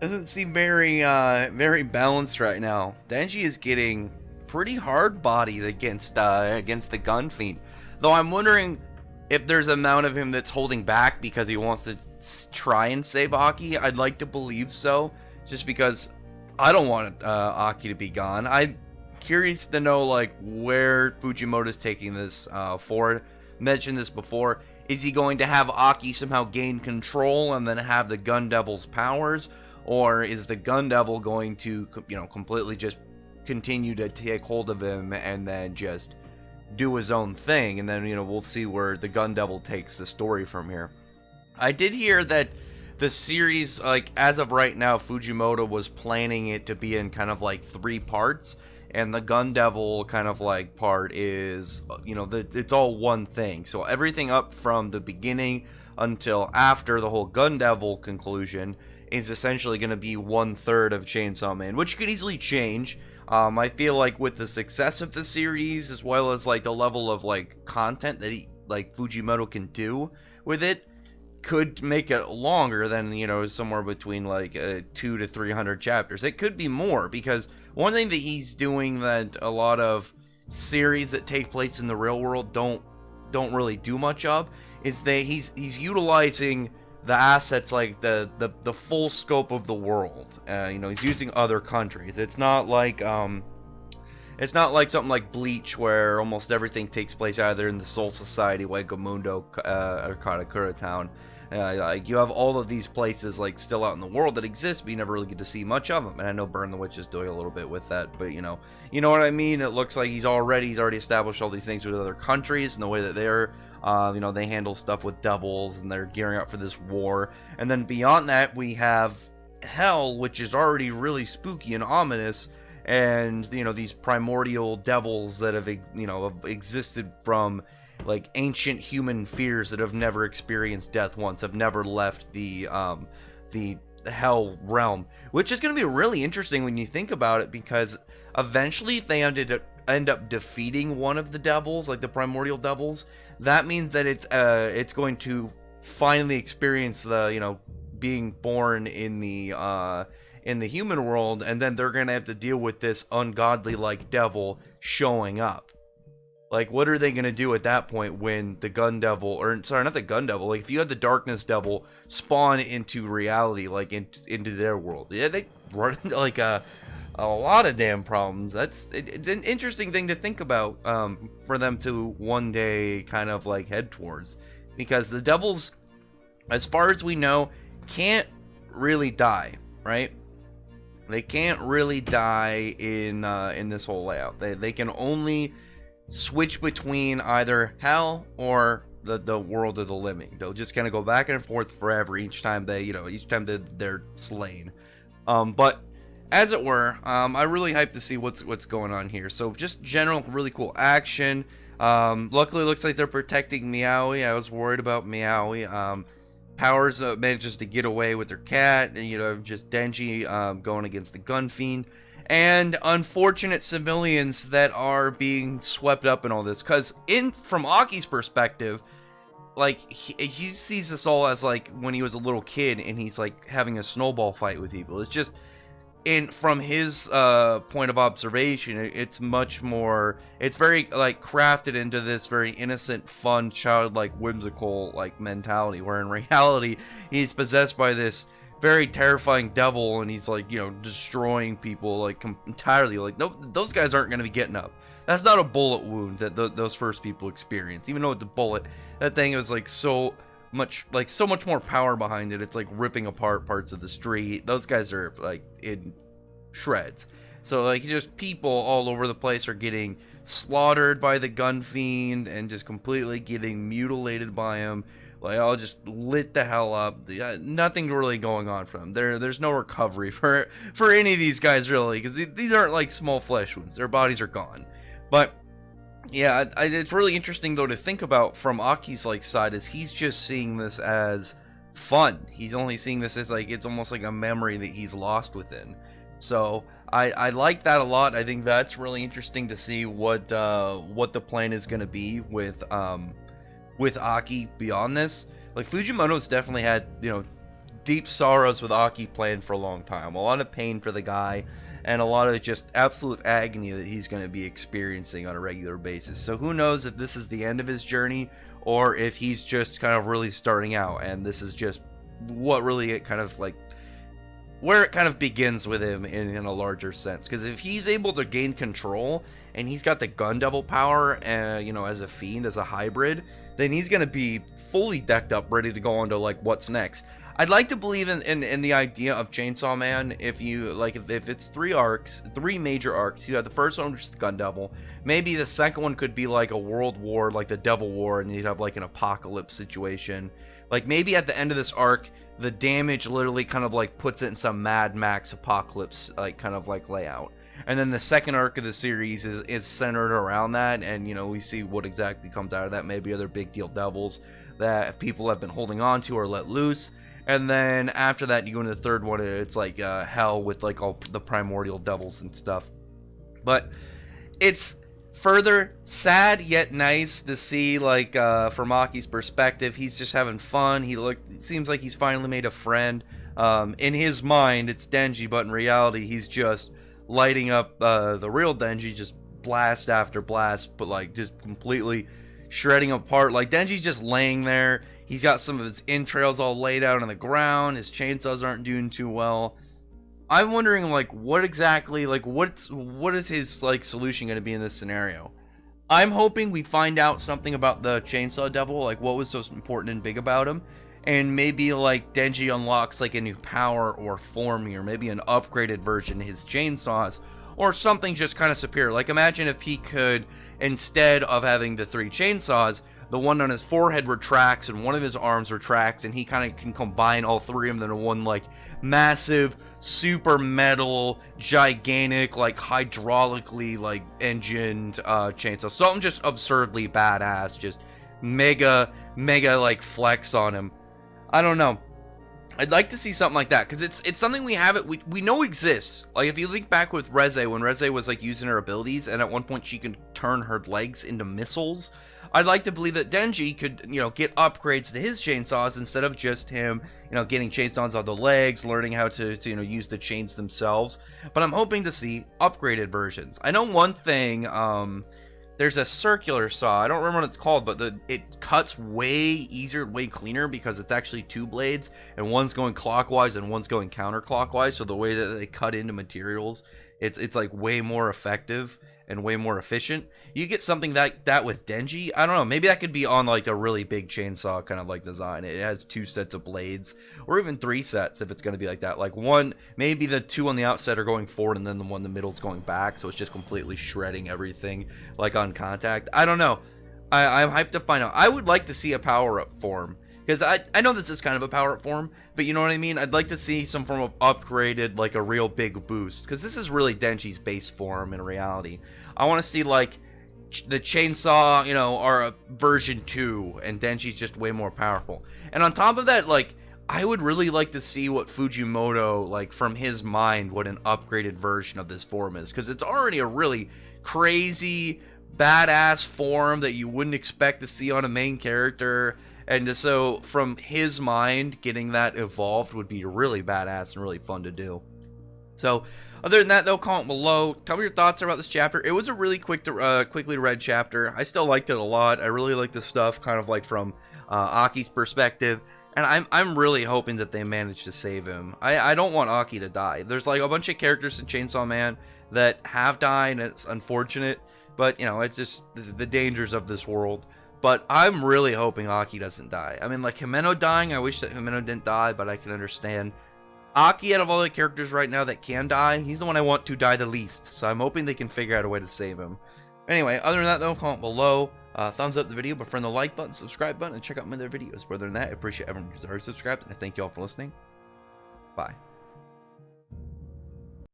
Doesn't seem very balanced right now. Denji is getting pretty hard bodied against the gun fiend. Though I'm wondering if there's an amount of him that's holding back because he wants to try and save Aki. I'd like to believe so, just because I don't want Aki to be gone. I'm curious to know like where Fujimoto's taking this forward. Mentioned this before. Is he going to have Aki somehow gain control and then have the Gun Devil's powers? Or is the Gun Devil going to, completely just continue to take hold of him and then just do his own thing? And then, we'll see where the Gun Devil takes the story from here. I did hear that the series, like, as of right now, Fujimoto was planning it to be in kind of like 3 parts. And the Gun Devil kind of like part is, it's all one thing. So everything up from the beginning until after the whole Gun Devil conclusion is essentially going to be 1/3 of Chainsaw Man, which could easily change. I feel like with the success of the series, as well as like the level of like content that Fujimoto can do with it, could make it longer than somewhere between like 200 to 300 chapters. It could be more, because one thing that he's doing that a lot of series that take place in the real world don't really do much of is that he's utilizing the assets, like the full scope of the world. He's using other countries. It's not like something like Bleach, where almost everything takes place either in the Soul Society, Wagamundo, or Karakura Town. Like, you have all of these places like still out in the world that exist, but you never really get to see much of them. And I know Burn the Witch is doing a little bit with that, but you know what I mean. It looks like he's already established all these things with other countries, and the way that they're, they handle stuff with devils, and they're gearing up for this war. And then beyond that, we have Hell, which is already really spooky and ominous. And these primordial devils that have existed from like ancient human fears that have never experienced death once, have never left the hell realm, which is going to be really interesting when you think about it, because eventually if they end up defeating one of the devils, like the primordial devils, that means that it's going to finally experience the being born in the human world, and then they're gonna have to deal with this ungodly like devil showing up. Like, what are they gonna do at that point when the gun devil, or sorry, not the gun devil, like if you had the darkness devil spawn into reality, like into their world? Yeah, they run into like a lot of damn problems. It's an interesting thing to think about, for them to one day kind of like head towards, because the devils, as far as we know, can't really die, right? They can't really die in this whole layout. They can only switch between either hell or the world of the living. They'll just kind of go back and forth forever each time they're slain. But as it were, I'm really hyped to see what's going on here. So just general really cool action. Luckily, it looks like they're protecting Meowie. I was worried about Meowie. Powers manages to get away with her cat, and just Denji going against the gun fiend, and unfortunate civilians that are being swept up in all this. Because from Aki's perspective, like he sees this all as like when he was a little kid and he's like having a snowball fight with people. It's just, from his point of observation, it's much more, it's very like crafted into this very innocent, fun, childlike, whimsical like mentality, where in reality he's possessed by this very terrifying devil, and he's like destroying people like entirely. Like, no, those guys aren't going to be getting up. That's not a bullet wound that those first people experience. Even though it's a bullet, that thing is like so much more power behind it. It's like ripping apart parts of the street. Those guys are like in shreds. So like just people all over the place are getting slaughtered by the gun fiend and just completely getting mutilated by him. Like, all just lit the hell up. Nothing really going on for them. There's no recovery for any of these guys, really, because these aren't like small flesh wounds. Their bodies are gone. But yeah, it's really interesting though to think about from Aki's like side, is he's just seeing this as fun. He's only seeing this as like, it's almost like a memory that he's lost within. So I like that a lot. I think that's really interesting to see what the plan is going to be with Aki beyond this. Like, Fujimoto's definitely had deep sorrows with Aki planned for a long time. A lot of pain for the guy, and a lot of just absolute agony that he's going to be experiencing on a regular basis. So who knows if this is the end of his journey, or if he's just kind of really starting out, and this is just what really it kind of like, where it kind of begins with him in a larger sense. Because if he's able to gain control, and he's got the gun devil power, you know, as a fiend, as a hybrid, then he's going to be fully decked up, ready to go on to like what's next. I'd like to believe in the idea of Chainsaw Man. If you like, if it's 3 arcs, 3 major arcs, you have the first one, which is the gun devil. Maybe the second one could be like a world war, like the Devil War, and you'd have like an apocalypse situation. Like maybe at the end of this arc, the damage literally kind of like puts it in some Mad Max apocalypse like kind of like layout. And then the second arc of the series is centered around that, and you know, we see what exactly comes out of that. Maybe other big deal devils that people have been holding on to or let loose. And then after that, you go into the third one, it's like hell with like all the primordial devils and stuff. But it's further sad yet nice to see, like from Aki's perspective, he's just having fun. It seems like he's finally made a friend. In his mind, it's Denji, but in reality, he's just lighting up the real Denji, just blast after blast, but like just completely shredding apart. Like Denji's just laying there. He's got some of his entrails all laid out on the ground. His chainsaws aren't doing too well. I'm wondering, like, what exactly, like, what is his like solution going to be in this scenario? I'm hoping we find out something about the chainsaw devil, like what was so important and big about him, and maybe like Denji unlocks like a new power or form here, maybe an upgraded version of his chainsaws, or something just kind of superior. Like imagine if he could, instead of having the 3 chainsaws, the one on his forehead retracts and one of his arms retracts, and he kind of can combine all 3 of them into one like massive, super metal, gigantic, like hydraulically like engined chainsaw. Something just absurdly badass, just mega like flex on him. I don't know. I'd like to see something like that, because it's something we know exists. Like if you think back with Reze, when Reze was like using her abilities, and at one point she could turn her legs into missiles. I'd like to believe that Denji could, you know, get upgrades to his chainsaws instead of just him, you know, getting chainsaws on the legs, learning how to you know, use the chains themselves. But I'm hoping to see upgraded versions. I know one thing, there's a circular saw, I don't remember what it's called, but it cuts way easier, way cleaner, because it's actually 2 blades, and one's going clockwise and one's going counterclockwise. So the way that they cut into materials, it's like way more effective and way more efficient. You get something like that with Denji. I don't know, maybe that could be on like a really big chainsaw kind of like design. It has 2 sets of blades, or even 3 sets if it's going to be like that. Like one, maybe the 2 on the outside are going forward, and then the one in the middle is going back, so it's just completely shredding everything like on contact. I don't know. I'm hyped to find out. I would like to see a power-up form, because I know this is kind of a power-up form, but you know what I mean? I'd like to see some form of upgraded, like a real big boost, because this is really Denji's base form in reality. I want to see like the chainsaw, you know, or a version 2, and Denji's just way more powerful. And on top of that, like, I would really like to see what Fujimoto, like, from his mind, what an upgraded version of this form is, because it's already a really crazy, badass form that you wouldn't expect to see on a main character. And so from his mind, getting that evolved would be really badass and really fun to do. So other than that, though, comment below. Tell me your thoughts about this chapter. It was a really quickly read chapter. I still liked it a lot. I really like the stuff kind of like from Aki's perspective. And I'm really hoping that they manage to save him. I don't want Aki to die. There's like a bunch of characters in Chainsaw Man that have died, and it's unfortunate. But, you know, it's just the dangers of this world. But I'm really hoping Aki doesn't die. I mean, like Himeno dying, I wish that Himeno didn't die, but I can understand. Aki, out of all the characters right now that can die, he's the one I want to die the least. So I'm hoping they can figure out a way to save him. Anyway, other than that, though, comment below. Thumbs up the video, befriend the like button, subscribe button, and check out my other videos. Other than that, I appreciate everyone who's already subscribed, and I thank you all for listening. Bye.